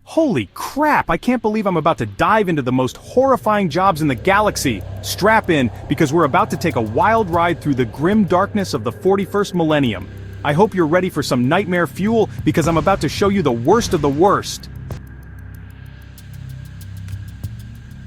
Holy crap, I can't believe I'm about to dive into the most horrifying jobs in the galaxy. Strap in, because we're about to take a wild ride through the grim darkness of the 41st millennium. I hope you're ready for some nightmare fuel, because I'm about to show you the worst of the worst.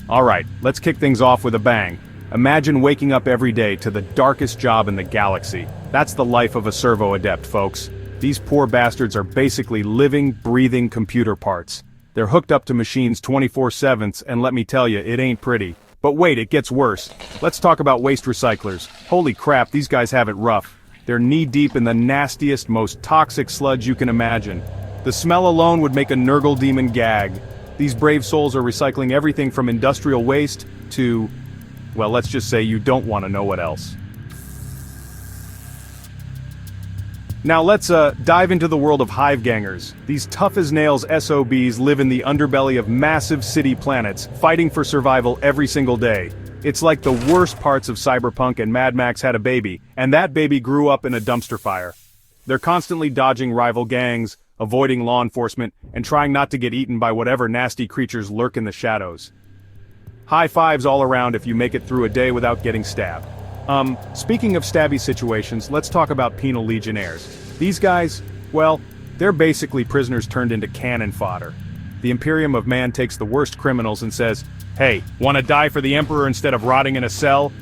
Alright, let's kick things off with a bang. Imagine waking up every day to the darkest job in the galaxy. That's the life of a servo adept, folks. These poor bastards are basically living, breathing computer parts. They're hooked up to machines 24/7, and let me tell you, it ain't pretty. But wait, it gets worse. Let's talk about waste recyclers. Holy crap, these guys have it rough. They're knee-deep in the nastiest, most toxic sludge you can imagine. The smell alone would make a Nurgle demon gag. These brave souls are recycling everything from industrial waste to, well, let's just say you don't want to know what else. Now let's dive into the world of Hive Gangers. These tough-as-nails SOBs live in the underbelly of massive city planets, fighting for survival every single day. It's like the worst parts of Cyberpunk and Mad Max had a baby, and that baby grew up in a dumpster fire. They're constantly dodging rival gangs, avoiding law enforcement, and trying not to get eaten by whatever nasty creatures lurk in the shadows. High fives all around if you make it through a day without getting stabbed. Speaking of stabby situations, let's talk about penal legionnaires. These guys, well, they're basically prisoners turned into cannon fodder. The Imperium of Man takes the worst criminals and says, "Hey, wanna die for the Emperor instead of rotting in a cell?"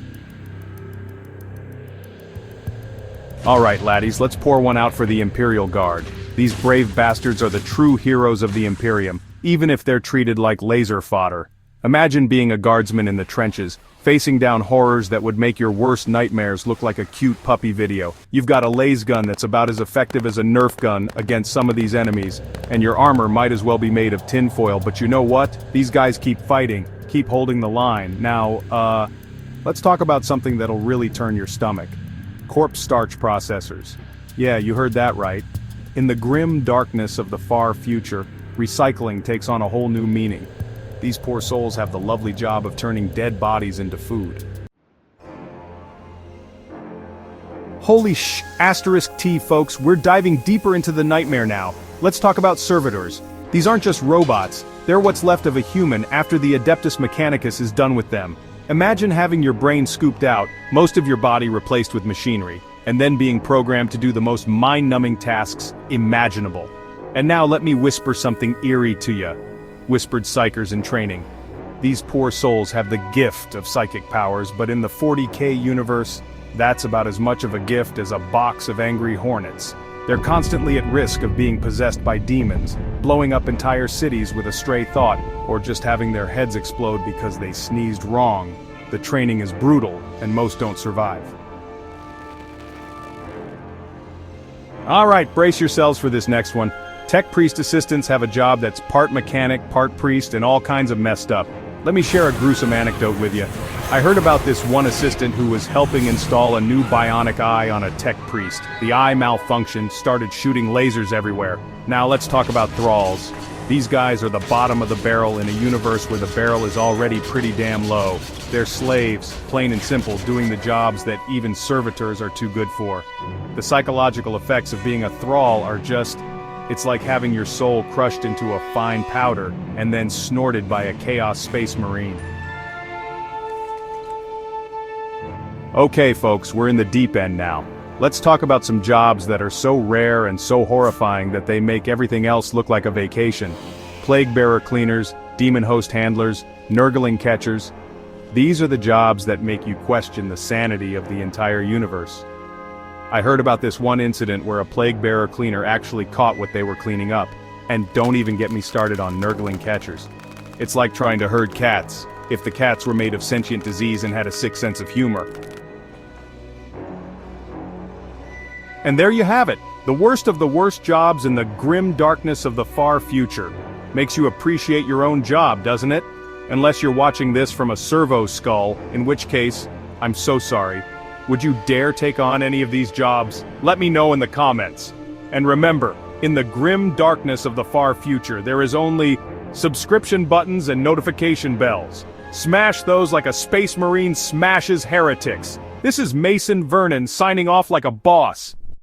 Alright laddies, let's pour one out for the Imperial Guard. These brave bastards are the true heroes of the Imperium, even if they're treated like laser fodder. Imagine being a guardsman in the trenches, facing down horrors that would make your worst nightmares look like a cute puppy video. You've got a laser gun that's about as effective as a Nerf gun against some of these enemies, and your armor might as well be made of tinfoil, but you know what? These guys keep fighting, keep holding the line. Now, let's talk about something that'll really turn your stomach. Corpse starch processors. Yeah, you heard that right. In the grim darkness of the far future, recycling takes on a whole new meaning. These poor souls have the lovely job of turning dead bodies into food. Holy asterisk T folks, we're diving deeper into the nightmare now. Let's talk about servitors. These aren't just robots, they're what's left of a human after the Adeptus Mechanicus is done with them. Imagine having your brain scooped out, most of your body replaced with machinery, and then being programmed to do the most mind-numbing tasks imaginable. And now let me whisper something eerie to you. Whispered psychers in training. These poor souls have the gift of psychic powers, but in the 40k universe, that's about as much of a gift as a box of angry hornets. They're constantly at risk of being possessed by demons, blowing up entire cities with a stray thought, or just having their heads explode because they sneezed wrong. The training is brutal, and most don't survive. Alright, brace yourselves for this next one. Tech priest assistants have a job that's part mechanic, part priest, and all kinds of messed up. Let me share a gruesome anecdote with you. I heard about this one assistant who was helping install a new bionic eye on a tech priest. The eye malfunctioned, started shooting lasers everywhere. Now let's talk about thralls. These guys are the bottom of the barrel in a universe where the barrel is already pretty damn low. They're slaves, plain and simple, doing the jobs that even servitors are too good for. The psychological effects of being a thrall are just... it's like having your soul crushed into a fine powder and then snorted by a Chaos Space Marine. Okay folks, we're in the deep end now. Let's talk about some jobs that are so rare and so horrifying that they make everything else look like a vacation. Plague bearer cleaners, demon host handlers, nurgling catchers. These are the jobs that make you question the sanity of the entire universe. I heard about this one incident where a plague bearer cleaner actually caught what they were cleaning up. And don't even get me started on nurgling catchers. It's like trying to herd cats, if the cats were made of sentient disease and had a sick sense of humor. And there you have it, the worst of the worst jobs in the grim darkness of the far future. Makes you appreciate your own job, doesn't it? Unless you're watching this from a servo skull, in which case, I'm so sorry. Would you dare take on any of these jobs? Let me know in the comments. And remember, in the grim darkness of the far future, there is only subscription buttons and notification bells. Smash those like a Space Marine smashes heretics. This is Mason Vernon signing off like a boss.